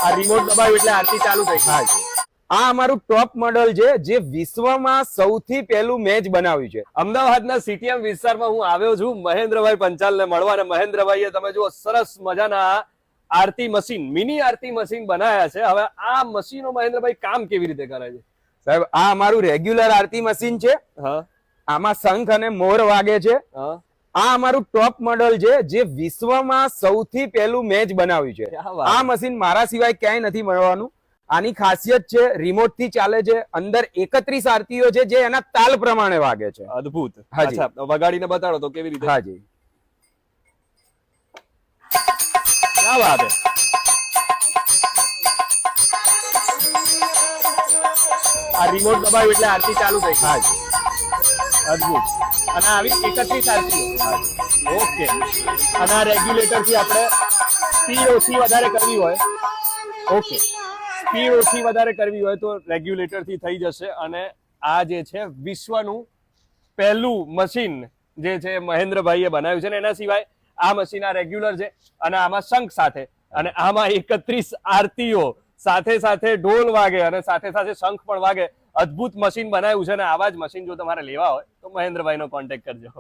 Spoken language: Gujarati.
આ રિમોટ દબાવ્યું એટલે આરતી ચાલુ થઈ ગઈ. આ અમારું ટોપ મોડલ છે જે વિશ્વમાં સૌથી પહેલું મેચ બનાવ્યું છે. અમદાવાદના સીટીએમ વિસ્તારમાં હું આવ્યો છું મહેન્દ્રભાઈ પંચાલને મળવા, અને મહેન્દ્રભાઈએ તમે જુઓ સરસ મજાના આરતી મશીન, મિની આરતી મશીન બનાવ્યા છે. હવે આ મશીનો મહેન્દ્રભાઈ કામ કેવી રીતે કરે છે? સાહેબ આ અમારું રેગ્યુલર આરતી મશીન છે. આમાં શંખ અને મોર વાગે છે. આ અમારું ટોપ મોડલ છે જે વિશ્વમાં સૌથી પહેલું મેચ બનાવ્યું છે. આ મશીન મારા સિવાય ક્યાંય નથી મળવાનું. આની ખાસિયત છે રિમોટ થી ચાલે છે. અંદર 31 આરતીઓ છે જે એના તાલ પ્રમાણે વાગે છે. અદ્ભુત. અચ્છા, વગાડીને બતાડો તો કેવી રીતે? હાજી, ક્યાં વાત છે. આ રિમોટ દબાવ્યું એટલે આરતી ચાલુ થઈ. હાજી, અદ્ભુત. અને આવી 31 આરતીઓ. ઓકે. અને આ રેગ્યુલેટર થી આપણે સ્પીડ ઓછી વધારે કરવી હોય, ઓકે, સ્પીડ ઓછી વધારે કરવી હોય તો રેગ્યુલેટર થી થઈ જશે. અને આ જે છે વિશ્વનું પહેલું મશીન જે છે મહેન્દ્રભાઈએ બનાવ્યું છે. ને એના સિવાય આ મશીન આ રેગ્યુલર છે અને આમાં શંખ સાથે, અને આમાં 31 આરતીઓ સાથે સાથે ઢોલ વાગે અને સાથે સાથે શંખ પણ વાગે. અદ્ભુત મશીન બનાવ્યું છે. અને આવા જ મશીન જો તમારે લેવા હોય તો મહેન્દ્રભાઈનો કોન્ટેક્ટ કરજો.